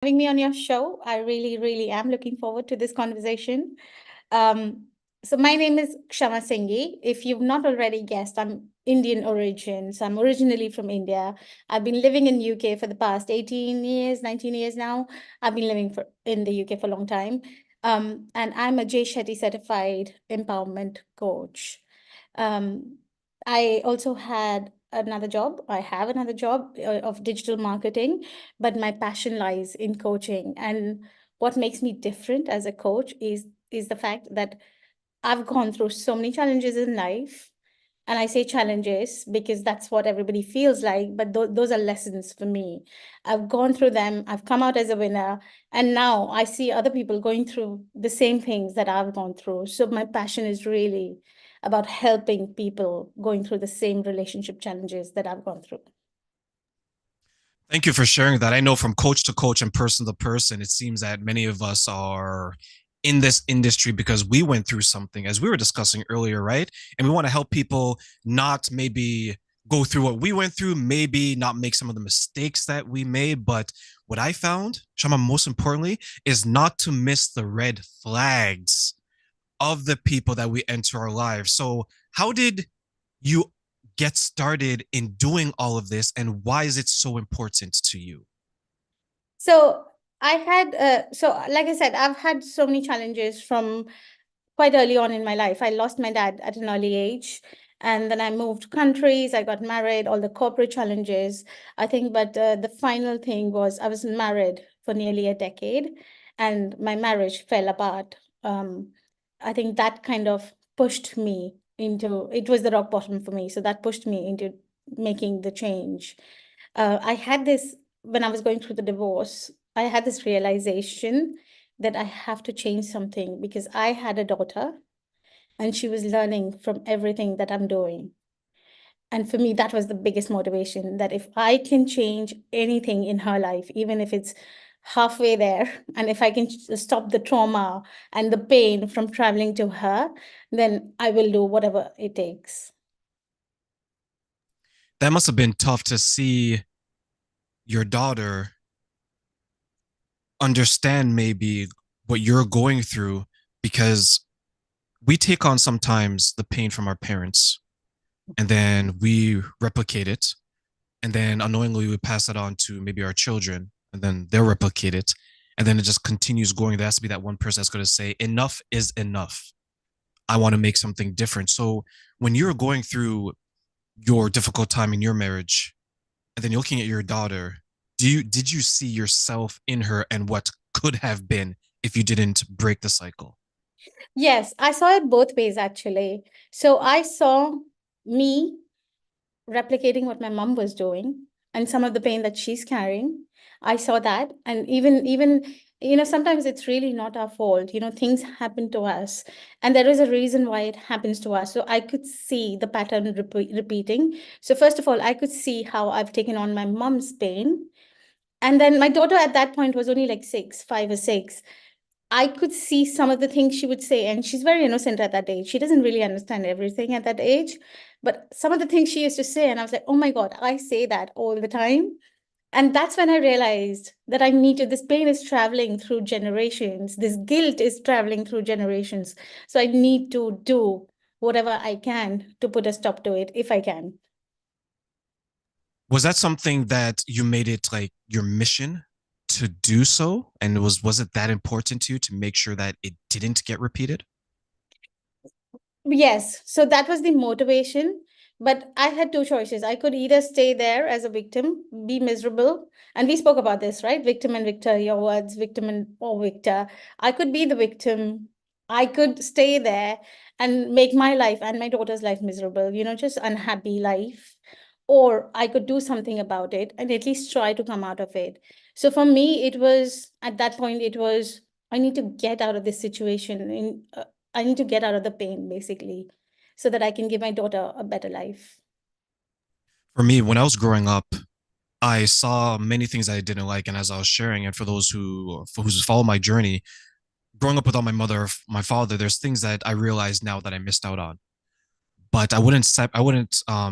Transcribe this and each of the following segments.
Having me on your show. I really, really am looking forward to this conversation. Um, so my name is Kshama Singhi. If you've not already guessed, I'm Indian origin. So I'm originally from India. I've been living in UK for the past 18 years, 19 years now. I've been living in the UK for a long time. And I'm a Jay Shetty certified empowerment coach. Um, I also had another job. I have another job of digital marketing, but my passion lies in coaching. And what makes me different as a coach is the fact that I've gone through so many challenges in life. And I say challenges because that's what everybody feels like, but those are lessons for me. I've gone through them, I've come out as a winner, and now I see other people going through the same things that I've gone through. So my passion is really about helping people going through the same relationship challenges that I've gone through. Thank you for sharing that. I know from coach to coach and person to person, it seems that many of us are in this industry because we went through something, as we were discussing earlier, right? And we want to help people not maybe go through what we went through, maybe not make some of the mistakes that we made. But what I found, Shama, most importantly, is not to miss the red flags of the people that we enter our lives. So, how did you get started in doing all of this, and why is it so important to you? So like I said, I've had so many challenges from quite early on in my life. I lost my dad at an early age, and then I moved countries. I got married, all the corporate challenges, I think. But the final thing was I was married for nearly a decade, and my marriage fell apart. I think that kind of pushed me into it was the rock bottom for me. So that pushed me into making the change. I had this when I was going through the divorce. I had this realization that I have to change something because I had a daughter and she was learning from everything that I'm doing. And for me, that was the biggest motivation that if I can change anything in her life, even if it's halfway there, and if I can stop the trauma and the pain from traveling to her, then I will do whatever it takes. That must have been tough to see your daughter understand maybe what you're going through, because we take on sometimes the pain from our parents and then we replicate it, and then unknowingly we pass it on to maybe our children, and then they'll replicate it, and then it just continues going. There has to be that one person that's going to say enough is enough. I want to make something different. So when you're going through your difficult time in your marriage, and then you're looking at your daughter, did you see yourself in her and what could have been if you didn't break the cycle? Yes, I saw it both ways actually. So I saw me replicating what my mom was doing and some of the pain that she's carrying. I saw that. And sometimes it's really not our fault. Things happen to us and there is a reason why it happens to us. So I could see the pattern repeating. So first of all, I could see how I've taken on my mom's pain. And then my daughter at that point was only like 5 or 6. I could see some of the things she would say, and she's very innocent at that age. She doesn't really understand everything at that age, but some of the things she used to say, and I was like, oh my God, I say that all the time. And that's when I realized that I need to, this pain is traveling through generations. This guilt is traveling through generations. So I need to do whatever I can to put a stop to it if I can. Was that something that you made it like your mission to do so? And was it that important to you to make sure that it didn't get repeated? Yes, so that was the motivation. But I had two choices. I could either stay there as a victim, be miserable, and we spoke about this, right? Victim and victor, your words, victim and or victor. I could be the victim. I could stay there and make my life and my daughter's life miserable, just unhappy life. Or I could do something about it and at least try to come out of it. So for me, it was at that point, it was I need to get out of this situation. I need to get out of the pain, basically, so that I can give my daughter a better life. For me, when I was growing up, I saw many things I didn't like, and as I was sharing, and for those who follow my journey, growing up without my mother, my father, there's things that I realize now that I missed out on. But I wouldn't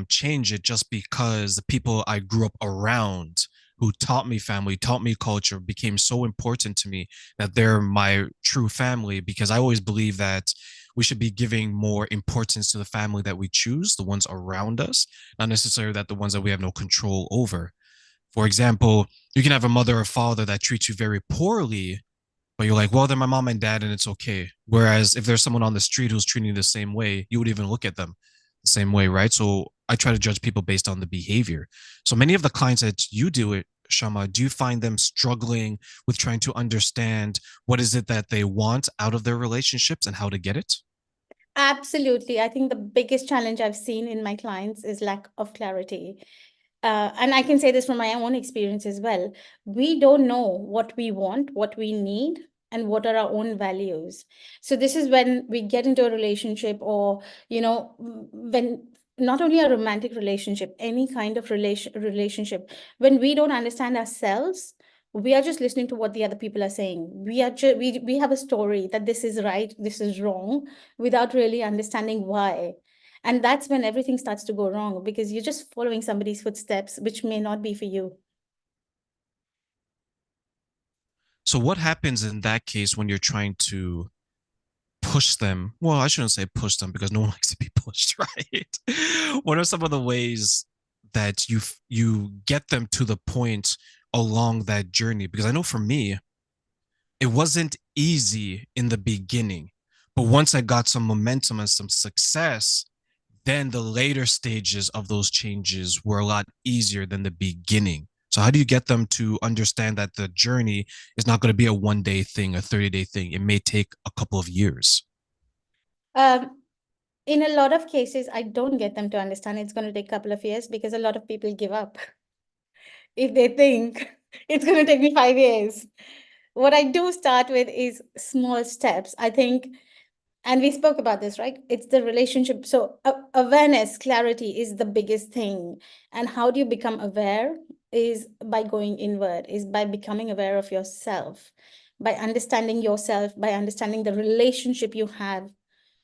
change it just because the people I grew up around who taught me family, taught me culture, became so important to me that they're my true family, because I always believe that we should be giving more importance to the family that we choose, the ones around us, not necessarily that the ones that we have no control over. For example, you can have a mother or father that treats you very poorly, but you're like, well, they're my mom and dad, and it's okay. Whereas if there's someone on the street who's treating you the same way, you would even look at them the same way, right? So I try to judge people based on the behavior. So many of the clients that you do it, Kshama, do you find them struggling with trying to understand what is it that they want out of their relationships and how to get it? Absolutely. I think the biggest challenge I've seen in my clients is lack of clarity. And I can say this from my own experience as well. We don't know what we want, what we need, and what are our own values. So this is when we get into a relationship, or when not only a romantic relationship, any kind of relationship, when we don't understand ourselves, we are just listening to what the other people are saying. We have a story that this is right, this is wrong, without really understanding why. And that's when everything starts to go wrong, because you're just following somebody's footsteps, which may not be for you. So what happens in that case when you're trying to push them? Well, I shouldn't say push them because no one likes to be pushed, right? What are some of the ways that you get them to the point along that journey? Because I know for me, it wasn't easy in the beginning, but once I got some momentum and some success, then the later stages of those changes were a lot easier than the beginning. So how do you get them to understand that the journey is not going to be a 1 day thing, a 30-day thing? It may take a couple of years. Um, in a lot of cases, I don't get them to understand it's going to take a couple of years, because a lot of people give up if they think it's going to take me 5 years. What I do start with is small steps. I think, and we spoke about this, right? It's the relationship. So awareness, clarity is the biggest thing. And how do you become aware? Is by going inward, is by becoming aware of yourself, by understanding yourself, by understanding the relationship you have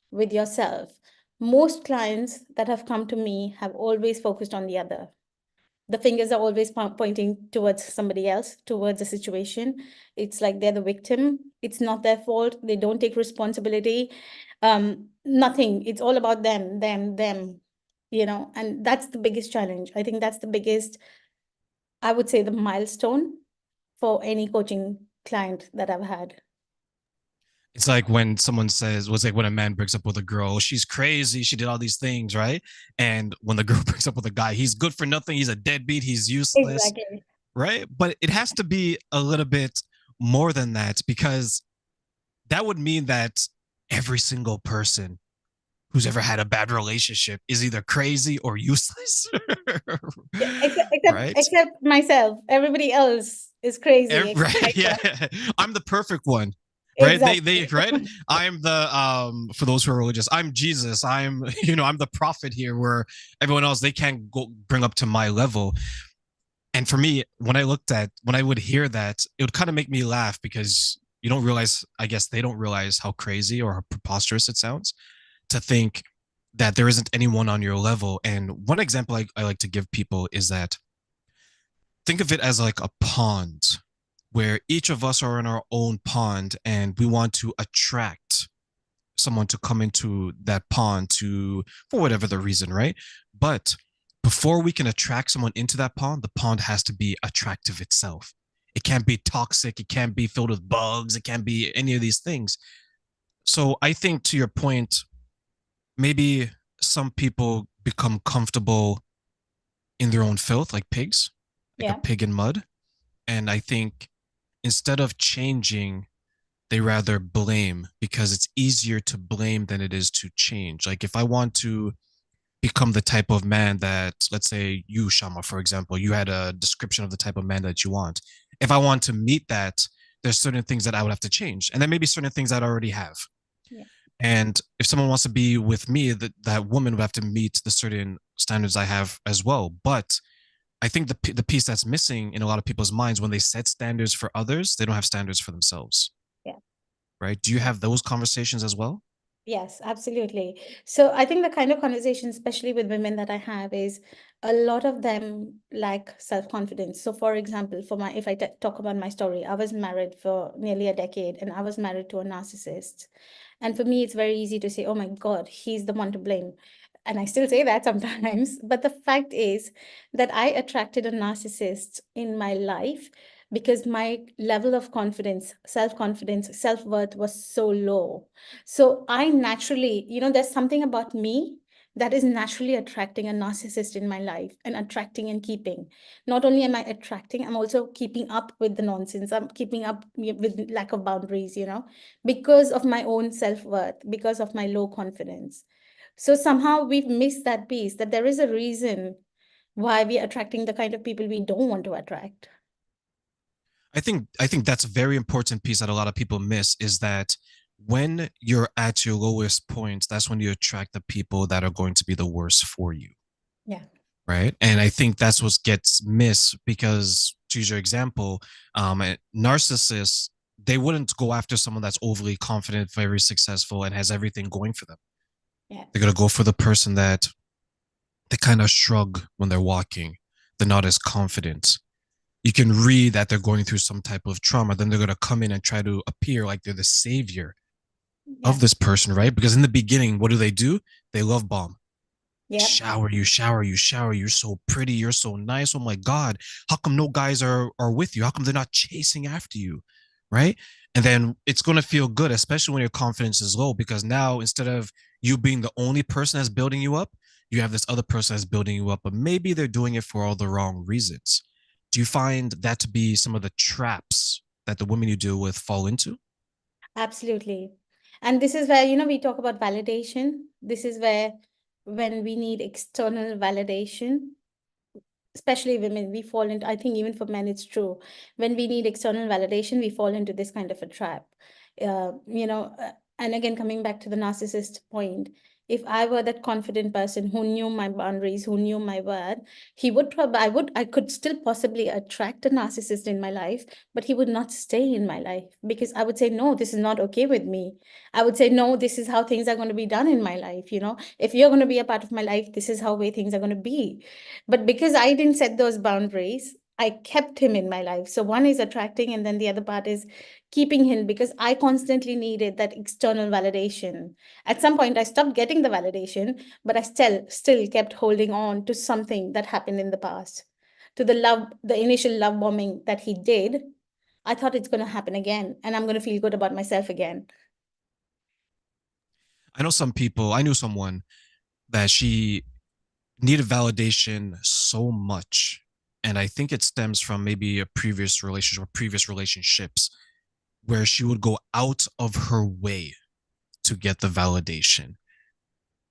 with yourself. Most clients that have come to me have always focused on the other. The fingers are always pointing towards somebody else, towards a situation. It's like they're the victim. It's not their fault. They don't take responsibility. Nothing. It's all about them, and that's the biggest challenge. I think that's the biggest, I would say, the milestone for any coaching client that I've had. It's like when someone says, was like when a man breaks up with a girl, "Oh, she's crazy, she did all these things, right?" And when the girl breaks up with a guy, he's good for nothing, he's a deadbeat, he's useless, Exactly. right? But it has to be a little bit more than that, because that would mean that every single person who's ever had a bad relationship is either crazy or useless. Yeah, Right? except myself. Everybody else is crazy Every, except yeah, myself. I'm the perfect one. Right? They Exactly. right? I'm the for those who are religious, I'm Jesus. I'm I'm the prophet here, where everyone else they can't go bring up to my level. And for me, when I would hear that, it would kind of make me laugh, because you don't realize, I guess they don't realize how crazy or how preposterous it sounds to think that there isn't anyone on your level. And one example I like to give people is that think of it as like a pond, where each of us are in our own pond and we want to attract someone to come into that pond to for whatever the reason, right? But before we can attract someone into that pond, the pond has to be attractive itself. It can't be toxic, it can't be filled with bugs, it can't be any of these things. So I think, to your point, maybe some people become comfortable in their own filth like pigs, like a Yeah. pig in mud. And I think instead of changing, they rather blame, because it's easier to blame than it is to change. Like if I want to become the type of man that, let's say you, Shama, for example, you had a description of the type of man that you want. If I want to meet that, there's certain things that I would have to change. And then maybe certain things I'd already have. Yeah. And if someone wants to be with me, that woman would have to meet the certain standards I have as well. But I think the piece that's missing in a lot of people's minds, when they set standards for others, they don't have standards for themselves, Yeah. right? Do you have those conversations as well? Yes, absolutely. So I think the kind of conversation, especially with women that I have, is a lot of them lack self-confidence. So for example, if I talk about my story, I was married for nearly a decade and I was married to a narcissist. And for me, it's very easy to say, oh my God, he's the one to blame. And I still say that sometimes. But the fact is that I attracted a narcissist in my life because my level of confidence, self-confidence, self-worth was so low. So I naturally, there's something about me that is naturally attracting a narcissist in my life, and attracting and keeping. Not only am I attracting, I'm also keeping up with the nonsense. I'm keeping up with lack of boundaries, because of my own self-worth, because of my low confidence. So somehow we've missed that piece, that there is a reason why we're attracting the kind of people we don't want to attract. I think that's a very important piece that a lot of people miss is that when you're at your lowest point, that's when you attract the people that are going to be the worst for you. Yeah. Right. And I think that's what gets missed because, to use your example, narcissists, they wouldn't go after someone that's overly confident, very successful, and has everything going for them. Yeah. They're going to go for the person that they kind of shrug when they're walking. They're not as confident. You can read that they're going through some type of trauma. Then they're going to come in and try to appear like they're the savior Yeah. of this person, right? Because in the beginning, what do? They love bomb. Yep. Shower you, shower you, shower you. You're so pretty. You're so nice. Oh my God. How come no guys are with you? How come they're not chasing after you? Right. And then it's going to feel good, especially when your confidence is low, because now instead of you being the only person that's building you up, you have this other person that's building you up, but maybe they're doing it for all the wrong reasons. Do you find that to be some of the traps that the women you deal with fall into? Absolutely. And this is where, we talk about validation. This is where, when we need external validation, especially women, we fall into, I think even for men it's true, when we need external validation, we fall into this kind of a trap. And again, coming back to the narcissist point, if I were that confident person who knew my boundaries, who knew my worth, he would probably, I could still possibly attract a narcissist in my life, but he would not stay in my life, because I would say, no, this is not okay with me. I would say, no, this is how things are going to be done in my life. If you're going to be a part of my life, this is how way things are going to be. But because I didn't set those boundaries, I kept him in my life. So one is attracting, and then the other part is keeping him, because I constantly needed that external validation. At some point, I stopped getting the validation, but I still kept holding on to something that happened in the past, to the initial love bombing that he did. I thought it's going to happen again, and I'm going to feel good about myself again. I knew someone that she needed validation so much. And I think it stems from maybe a previous relationship or previous relationships where she would go out of her way to get the validation.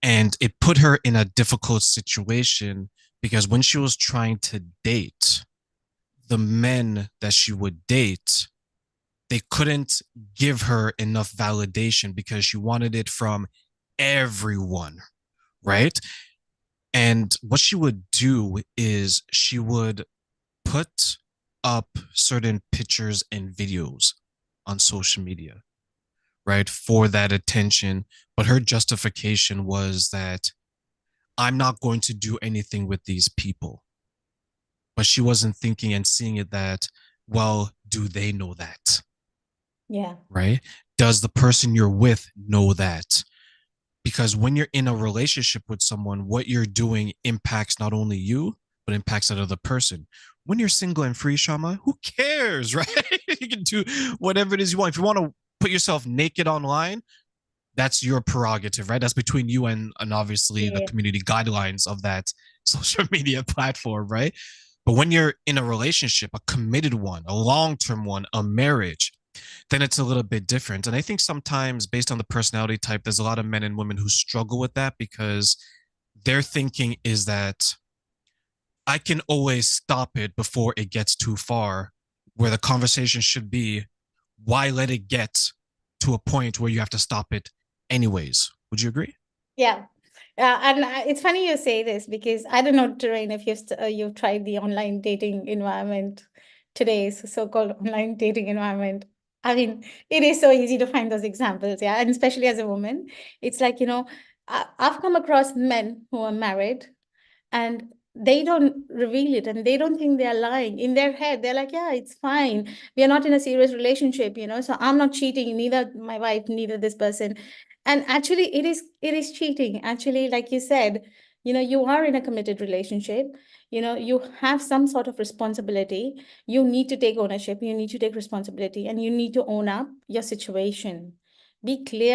And it put her in a difficult situation because when she was trying to date, the men that she would date, they couldn't give her enough validation because she wanted it from everyone, Yeah. right? And what she would do is she would put up certain pictures and videos on social media, right, for that attention. But her justification was that I'm not going to do anything with these people. But she wasn't thinking and seeing it that, well, do they know that? Yeah. Right? Does the person you're with know that? Because when you're in a relationship with someone, what you're doing impacts not only you, but impacts that other person. When you're single and free, Shama, who cares, right? You can do whatever it is you want. If you want to put yourself naked online, that's your prerogative, right? That's between you and obviously the Yeah. community guidelines of that social media platform, right? But when you're in a relationship, a committed one, a long-term one, a marriage, then it's a little bit different. And I think sometimes based on the personality type, there's a lot of men and women who struggle with that because their thinking is that I can always stop it before it gets too far, where the conversation should be, why let it get to a point where you have to stop it anyways? Would you agree? Yeah. And it's funny you say this, because I don't know, Terrain, if you've tried the online dating environment, today's so-called online dating environment. I mean, it is so easy to find those examples, yeah. And especially as a woman, it's like, I've come across men who are married, and they don't reveal it and they don't think they're lying. In their head, they're like, yeah, it's fine. We are not in a serious relationship, so I'm not cheating, neither my wife, neither this person. And actually, it is cheating. Actually, like you said, you are in a committed relationship. You have some sort of responsibility. You need to take ownership. You need to take responsibility and you need to own up your situation. Be clear